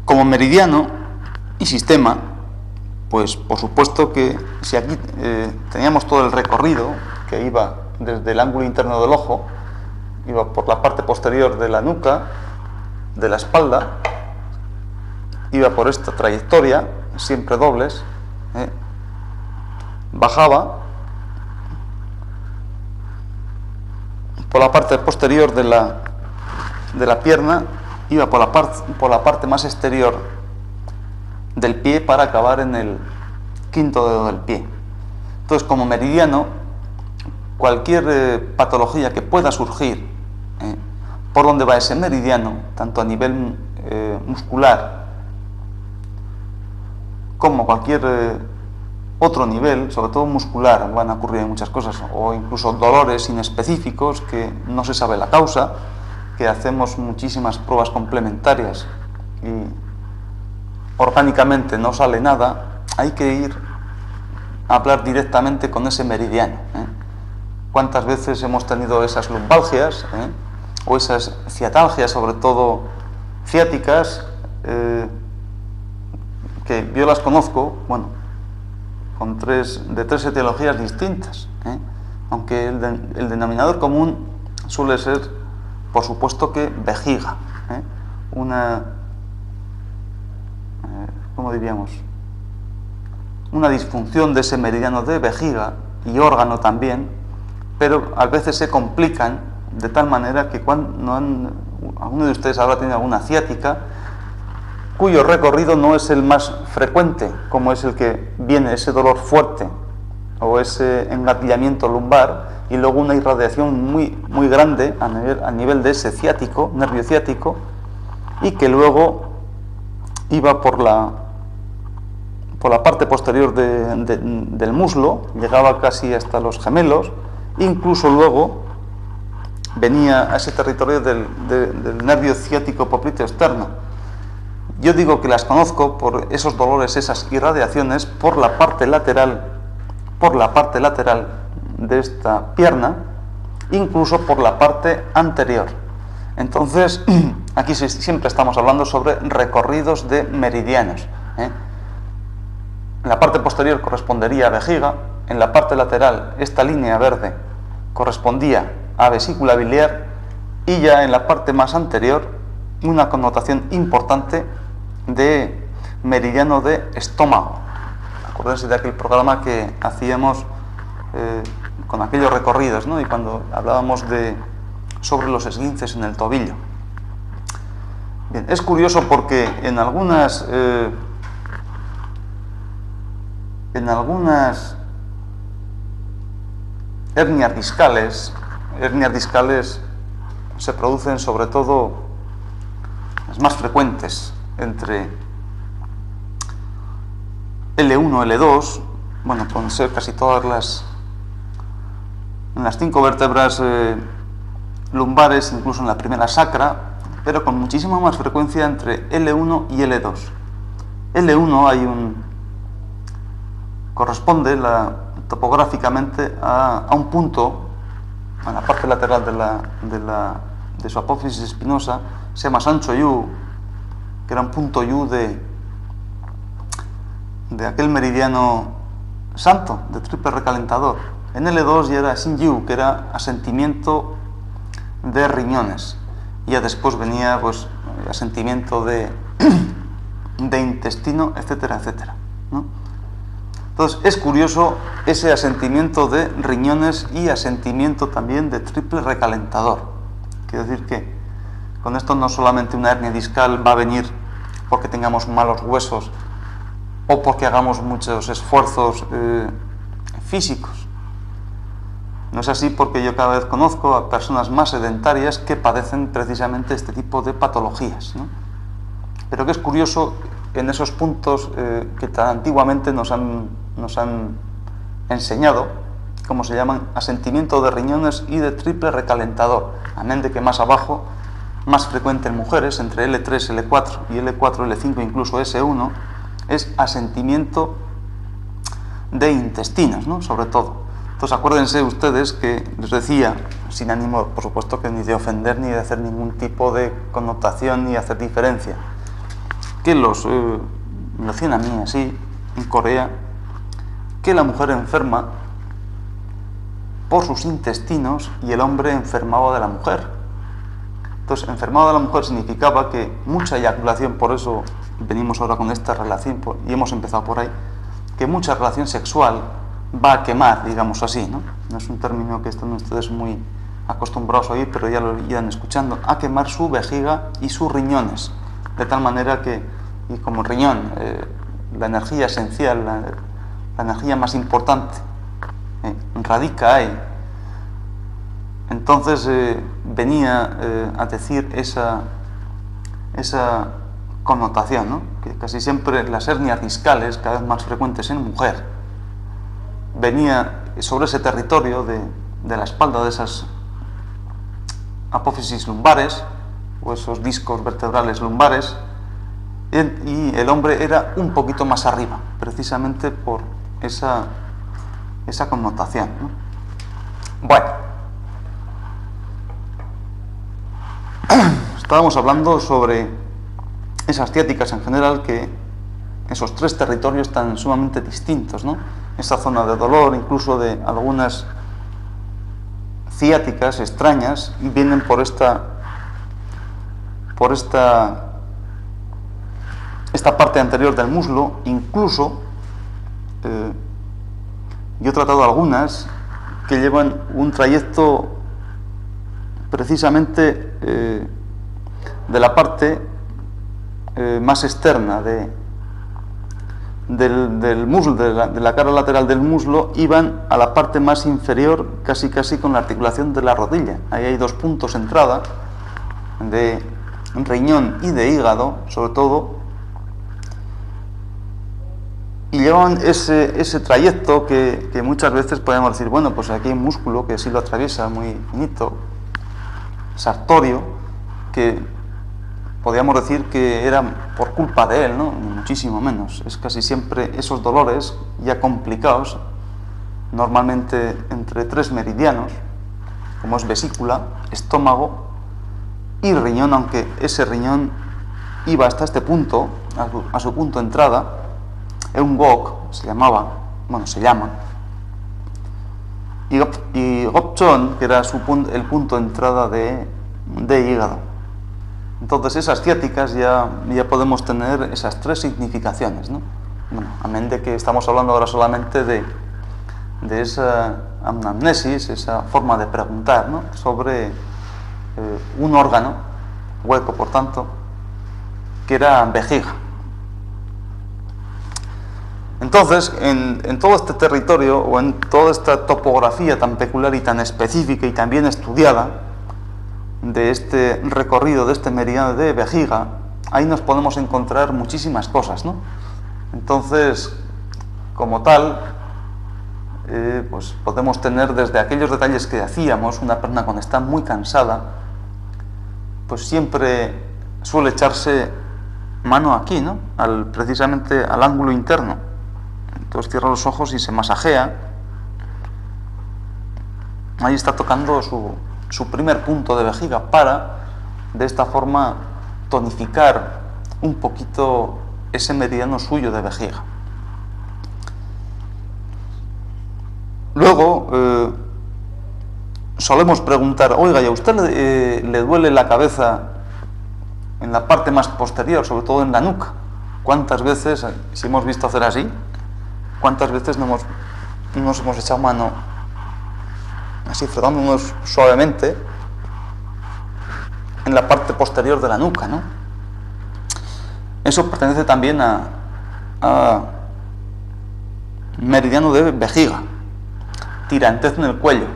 Como meridiano y sistema, pues por supuesto que si aquí teníamos todo el recorrido que iba desde el ángulo interno del ojo, iba por la parte posterior de la nuca, de la espalda, iba por esta trayectoria, siempre dobles, bajaba por la parte posterior de la pierna, iba por la parte más exterior del pie para acabar en el quinto dedo del pie. Entonces, como meridiano, cualquier patología que pueda surgir por donde va ese meridiano, tanto a nivel muscular como cualquier otro nivel, sobre todo muscular, van a ocurrir muchas cosas, o incluso dolores inespecíficos que no se sabe la causa, que hacemos muchísimas pruebas complementarias y orgánicamente no sale nada, hay que ir a hablar directamente con ese meridiano. ¿Cuántas veces hemos tenido esas lumbalgias o esas ciatalgias, sobre todo ciáticas, que yo las conozco, bueno, con tres etiologías distintas, aunque el denominador común suele ser, por supuesto, que vejiga, ¿cómo diríamos? Una disfunción de ese meridiano de vejiga y órgano también, pero a veces se complican de tal manera que cuando alguno de ustedes habrá tenido alguna ciática cuyo recorrido no es el más frecuente, como es el que viene ese dolor fuerte o ese engatillamiento lumbar y luego una irradiación muy grande a nivel de ese ciático, nervio ciático, y que luego iba por la parte posterior del muslo, llegaba casi hasta los gemelos, incluso luego venía a ese territorio del nervio ciático popliteo externo. Yo digo que las conozco por esos dolores, esas irradiaciones, por la parte lateral de esta pierna, incluso por la parte anterior. Entonces, aquí siempre estamos hablando sobre recorridos de meridianos. En la parte posterior correspondería a vejiga, en la parte lateral esta línea verde correspondía a vesícula biliar y ya en la parte más anterior una connotación importante de meridiano de estómago. Acuérdense de aquel programa que hacíamos con aquellos recorridos, ¿no? Y cuando hablábamos sobre los esguinces en el tobillo. Bien, es curioso porque en algunas hernias discales se producen sobre todo las más frecuentes entre L1 y L2, bueno, pueden ser casi todas en las 5 vértebras lumbares, incluso en la primera sacra, pero con muchísima más frecuencia entre L1 y L2. L1 corresponde topográficamente a un punto, en la parte lateral de su apófisis espinosa, se llama Sancho Yu, que era un punto Yu de aquel meridiano santo, de triple recalentador. En L2 ya era Xin Yu, que era asentimiento de riñones. Y ya después venía pues asentimiento de intestino, etcétera, etcétera, ¿no? Entonces es curioso ese asentimiento de riñones y asentimiento también de triple recalentador. Quiero decir que con esto no solamente una hernia discal va a venir porque tengamos malos huesos o porque hagamos muchos esfuerzos físicos. No es así, porque yo cada vez conozco a personas más sedentarias que padecen precisamente este tipo de patologías, ¿no? Pero que es curioso en esos puntos que tan antiguamente nos han enseñado, como se llaman, asentimiento de riñones y de triple recalentador, amén de que más abajo, más frecuente en mujeres, entre L3, L4 y L4, L5, incluso S1, es asentimiento de intestinos, ¿no? Sobre todo. Entonces acuérdense ustedes que les decía, sin ánimo, por supuesto, que ni de ofender ni de hacer ningún tipo de connotación ni hacer diferencia, que me lo decían a mí así, en Corea, que la mujer enferma por sus intestinos y el hombre enfermaba de la mujer. Entonces, enfermado de la mujer significaba que mucha eyaculación, por eso venimos ahora con esta relación, y hemos empezado por ahí, que mucha relación sexual va a quemar, digamos así, ¿no? No es un término que están ustedes muy acostumbrados a oír, pero ya lo irán escuchando, a quemar su vejiga y sus riñones, de tal manera que, y como riñón, la energía esencial, la energía más importante, radica ahí. Entonces venía a decir esa connotación, ¿no? Que casi siempre las hernias discales, cada vez más frecuentes en mujer, venía sobre ese territorio de la espalda, de esas apófisis lumbares o esos discos vertebrales lumbares, y el hombre era un poquito más arriba, precisamente por esa connotación, ¿no? Bueno, estábamos hablando sobre esas ciáticas en general, que esos tres territorios están sumamente distintos, ¿no? Esa zona de dolor, incluso de algunas ciáticas extrañas, vienen por esta parte anterior del muslo. Incluso yo he tratado algunas que llevan un trayecto precisamente de la parte más externa del muslo, de la cara lateral del muslo, iban a la parte más inferior, casi con la articulación de la rodilla. Ahí hay dos puntos de entrada de riñón y de hígado, sobre todo, y llevan ese trayecto que muchas veces podemos decir, bueno, pues aquí hay un músculo que sí lo atraviesa, muy finito, sartorio, que podríamos decir que era por culpa de él, ¿no? Ni muchísimo menos. Es casi siempre esos dolores ya complicados, normalmente entre tres meridianos, como es vesícula, estómago y riñón, aunque ese riñón iba hasta este punto, a su punto de entrada, Eungok se llama, y Gopchon, que era el punto de entrada de hígado. Entonces esas ciáticas ya podemos tener esas tres significaciones, ¿no? Bueno, amén de que estamos hablando ahora solamente de esa anamnesis, esa forma de preguntar, ¿no? Sobre un órgano, hueco por tanto, que era vejiga. Entonces, en todo este territorio, o en toda esta topografía tan peculiar y tan específica y tan bien estudiada de este recorrido, de este meridiano de vejiga, ahí nos podemos encontrar muchísimas cosas, ¿no? Entonces, como tal, pues podemos tener desde aquellos detalles que hacíamos, una persona cuando está muy cansada, pues siempre suele echarse mano aquí, ¿no? Precisamente al ángulo interno. Entonces cierra los ojos y se masajea. Ahí está tocando su primer punto de vejiga para, de esta forma, tonificar un poquito ese meridiano suyo de vejiga. Luego, solemos preguntar, oiga, ¿y a usted le duele la cabeza en la parte más posterior, sobre todo en la nuca? ¿Cuántas veces, si hemos visto hacer así, cuántas veces nos hemos echado mano así, frotándonos suavemente en la parte posterior de la nuca, ¿no? Eso pertenece también a meridiano de vejiga. Tirantez en el cuello.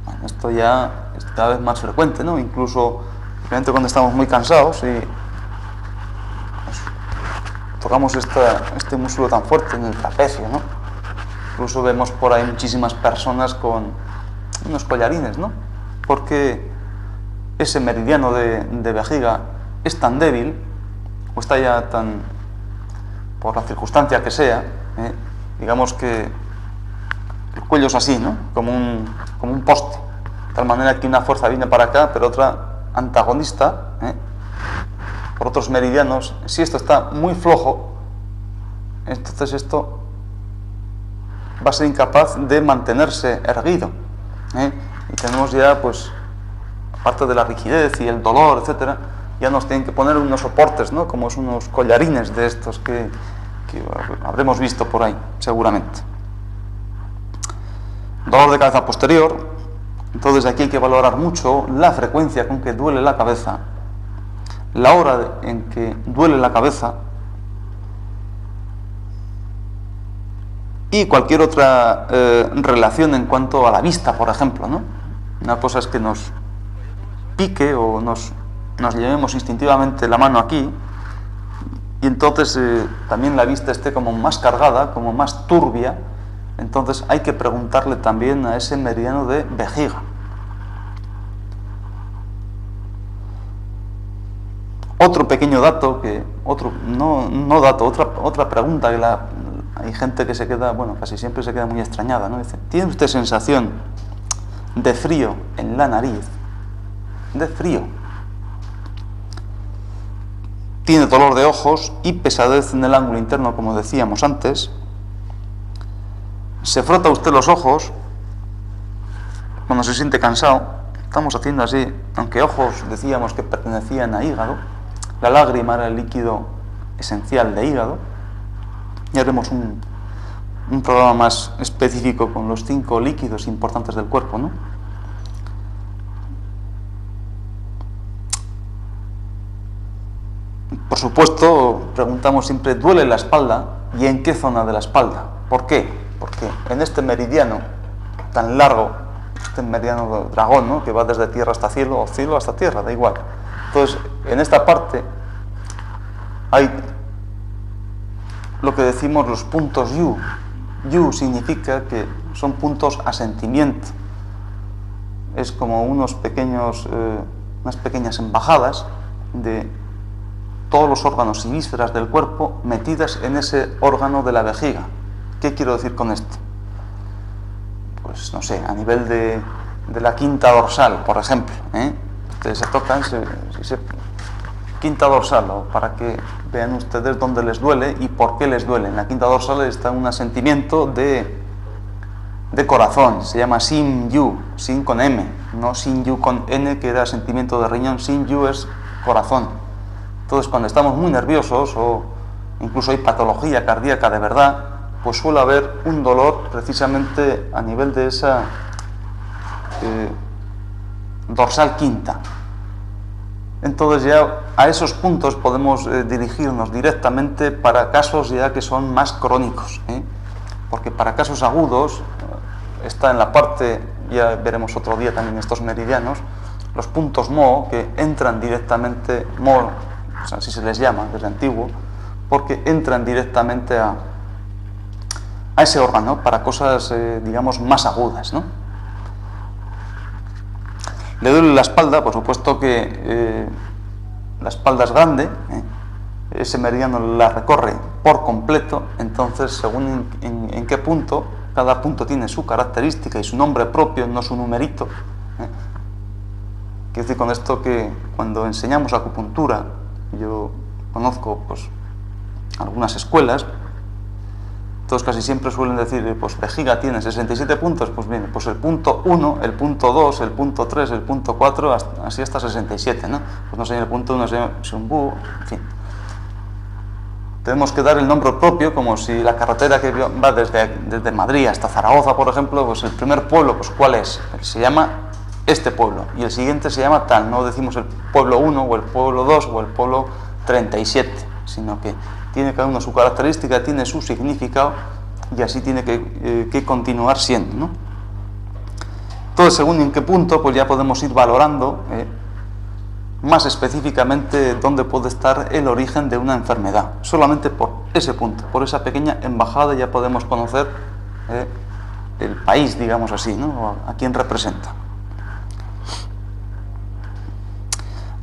Bueno, esto ya es cada vez más frecuente, ¿no? Incluso simplemente cuando estamos muy cansados y pues, tocamos este músculo tan fuerte en el trapecio, ¿no? Incluso vemos por ahí muchísimas personas con unos collarines, ¿no? Porque ese meridiano de vejiga es tan débil, o está ya tan, por la circunstancia que sea, digamos que el cuello es así, ¿no? Como un poste, de tal manera que una fuerza viene para acá, pero otra antagonista, por otros meridianos, si esto está muy flojo, entonces esto va a ser incapaz de mantenerse erguido, ¿eh? Y tenemos ya, pues, aparte de la rigidez y el dolor, etcétera, ya nos tienen que poner unos soportes, ¿no? Como es unos collarines de estos que habremos visto por ahí, seguramente. Dolor de cabeza posterior. Entonces aquí hay que valorar mucho la frecuencia con que duele la cabeza, la hora en que duele la cabeza y cualquier otra relación en cuanto a la vista, por ejemplo, ¿no? Una cosa es que nos pique o nos llevemos instintivamente la mano aquí y entonces también la vista esté como más cargada, como más turbia. Entonces hay que preguntarle también a ese meridiano de vejiga. Otro pequeño dato, otra pregunta que hay gente que se queda, bueno, casi siempre se queda muy extrañada, ¿no? Dice, ¿tiene usted sensación de frío en la nariz? De frío. Tiene dolor de ojos y pesadez en el ángulo interno, como decíamos antes. Se frota usted los ojos cuando se siente cansado. Estamos haciendo así, aunque ojos decíamos que pertenecían a hígado. La lágrima era el líquido esencial de hígado. Ya haremos un programa más específico con los 5 líquidos importantes del cuerpo, ¿no? Por supuesto, preguntamos siempre, ¿duele la espalda? ¿Y en qué zona de la espalda? ¿Por qué? Porque en este meridiano tan largo, este meridiano dragón, ¿no? Que va desde tierra hasta cielo, o cielo hasta tierra, da igual. Entonces, en esta parte hay lo que decimos los puntos Yu. Yu significa que son puntos a sentimiento. Es como unas pequeñas embajadas de todos los órganos y vísceras del cuerpo metidas en ese órgano de la vejiga. ¿Qué quiero decir con esto? Pues no sé, a nivel de la quinta dorsal, por ejemplo, ¿eh? Ustedes se tocan, quinta dorsal, o para que vean ustedes dónde les duele y por qué les duele. En la quinta dorsal está un asentimiento de corazón, se llama Sin Yu, Sin con M, no Sin Yu con N, que era asentimiento de riñón. Sin Yu es corazón. Entonces, cuando estamos muy nerviosos o incluso hay patología cardíaca de verdad, pues suele haber un dolor precisamente a nivel de esa dorsal quinta. Entonces ya a esos puntos podemos dirigirnos directamente para casos ya que son más crónicos, ¿eh? Porque para casos agudos está en la parte, ya veremos otro día también estos meridianos, los puntos Mo, que entran directamente, Mo, o sea, así se les llama desde antiguo, porque entran directamente a ese órgano para cosas, digamos, más agudas, ¿no? Le duele la espalda, por supuesto que la espalda es grande, ese meridiano la recorre por completo, entonces según en qué punto, cada punto tiene su característica y su nombre propio, no su numerito. Quiero decir con esto que cuando enseñamos acupuntura, yo conozco pues algunas escuelas, todos casi siempre suelen decir, pues vejiga tiene 67 puntos, pues bien, pues el punto 1, el punto 2, el punto 3, el punto 4, así hasta 67, ¿no? Pues no sé, el punto 1 es un bu, en fin. Tenemos que dar el nombre propio, como si la carretera que va desde Madrid hasta Zaragoza, por ejemplo, pues el primer pueblo, pues ¿cuál es? Se llama este pueblo, y el siguiente se llama tal, no decimos el pueblo 1, o el pueblo 2, o el pueblo 37, sino que tiene cada uno su característica, tiene su significado y así tiene que continuar siendo, ¿no? Entonces, según en qué punto, pues ya podemos ir valorando más específicamente dónde puede estar el origen de una enfermedad. Solamente por ese punto, por esa pequeña embajada ya podemos conocer el país, digamos así, ¿no? O a quién representa.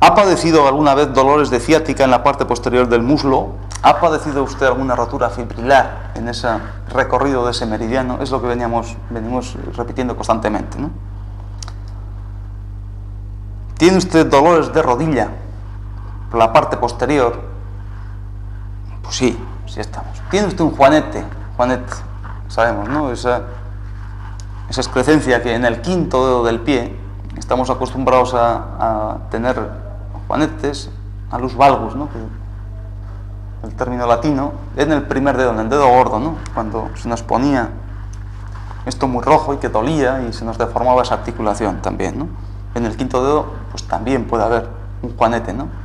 ¿Ha padecido alguna vez dolores de ciática en la parte posterior del muslo? ¿Ha padecido usted alguna rotura fibrilar en ese recorrido de ese meridiano? Es lo que venimos repitiendo constantemente, ¿no? ¿Tiene usted dolores de rodilla? por la parte posterior, pues sí estamos. Tiene usted un juanete, sabemos, ¿no? Esa excrescencia que en el quinto dedo del pie estamos acostumbrados a tener juanetes, alus valgus, ¿no? El término latino, en el primer dedo, en el dedo gordo, ¿no? Cuando se nos ponía esto muy rojo y que dolía y se nos deformaba esa articulación también, ¿no? En el quinto dedo, pues también puede haber un juanete, ¿no?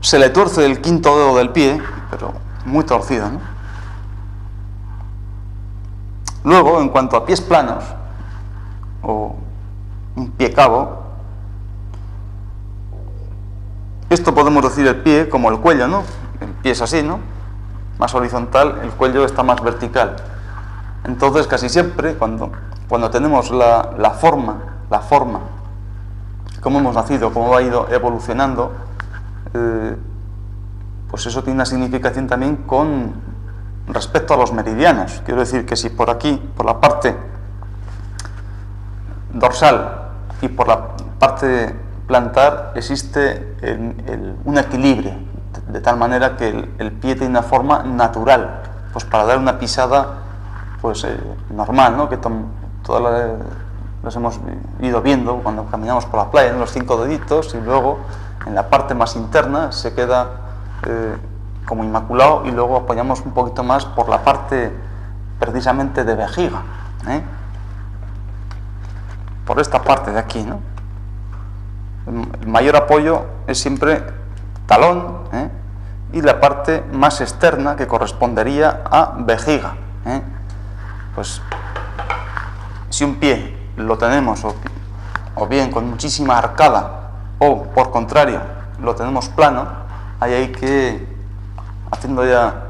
Se le tuerce el quinto dedo del pie, pero muy torcido, ¿no? Luego, en cuanto a pies planos, o un pie cabo, esto podemos decir el pie como el cuello, ¿no? El pie es así, ¿no? Más horizontal, el cuello está más vertical. Entonces, casi siempre, cuando tenemos la forma, cómo hemos nacido, cómo ha ido evolucionando, pues eso tiene una significación también con respecto a los meridianos. Quiero decir que si por aquí, por la parte dorsal y por la parte plantar, existe un equilibrio, de tal manera que el pie tiene una forma natural, pues para dar una pisada pues normal, ¿no? Que todas las hemos ido viendo cuando caminamos por la playa, en los 5 deditos, y luego en la parte más interna se queda como inmaculado, y luego apoyamos un poquito más por la parte precisamente de vejiga, por esta parte de aquí, ¿no? El mayor apoyo es siempre talón, y la parte más externa que correspondería a vejiga, Pues si un pie lo tenemos o bien con muchísima arcada, o por contrario lo tenemos plano, ahí hay que, haciendo ya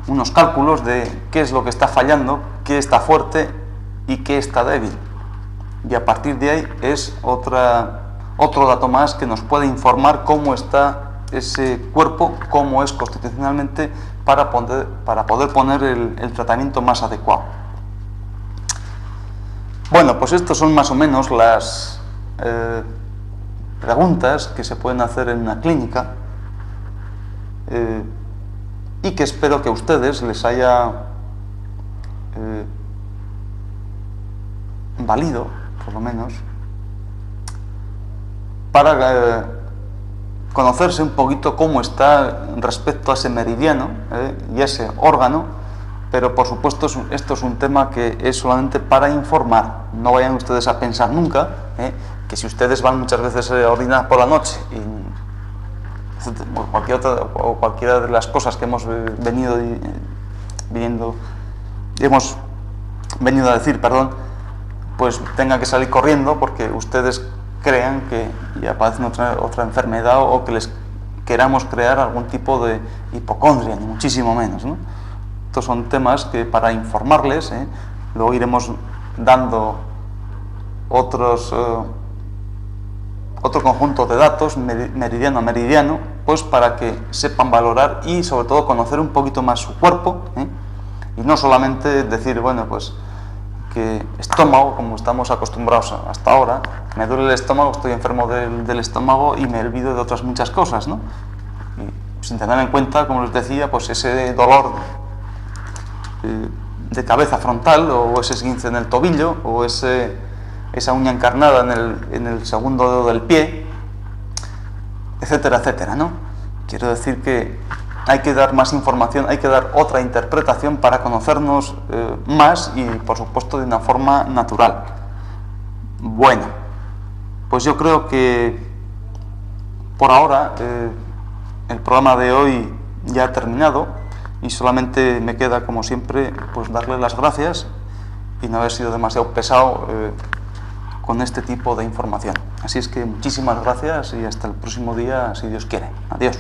unos cálculos de qué es lo que está fallando, qué está fuerte y qué está débil, y a partir de ahí es otro dato más que nos puede informar cómo está ese cuerpo, cómo es constitucionalmente, para poder poner el tratamiento más adecuado. Bueno, pues estos son más o menos las preguntas que se pueden hacer en una clínica, y que espero que a ustedes les haya valido, por lo menos, para conocerse un poquito cómo está respecto a ese meridiano y a ese órgano, pero por supuesto esto es un tema que es solamente para informar. No vayan ustedes a pensar nunca que si ustedes van muchas veces a orinar por la noche o cualquiera de las cosas que hemos venido a decir, pues tengan que salir corriendo porque ustedes crean que ya padecen otra enfermedad, o que les queramos crear algún tipo de hipocondria, ni muchísimo menos, ¿no? Estos son temas que, para informarles, luego iremos dando otro conjunto de datos, meridiano a meridiano, pues para que sepan valorar y sobre todo conocer un poquito más su cuerpo, y no solamente decir, bueno, pues que estómago, como estamos acostumbrados hasta ahora, me duele el estómago, estoy enfermo del estómago y me olvido de otras muchas cosas, ¿no? Y sin tener en cuenta, como les decía, pues ese dolor de cabeza frontal, o ese esguince en el tobillo, o esa uña encarnada en el segundo dedo del pie, etcétera, etcétera, ¿no? Quiero decir que hay que dar más información, hay que dar otra interpretación para conocernos más, y por supuesto de una forma natural. Bueno, pues yo creo que por ahora el programa de hoy ya ha terminado, y solamente me queda, como siempre, pues darle las gracias y no haber sido demasiado pesado con este tipo de información. Así es que muchísimas gracias y hasta el próximo día, si Dios quiere. Adiós.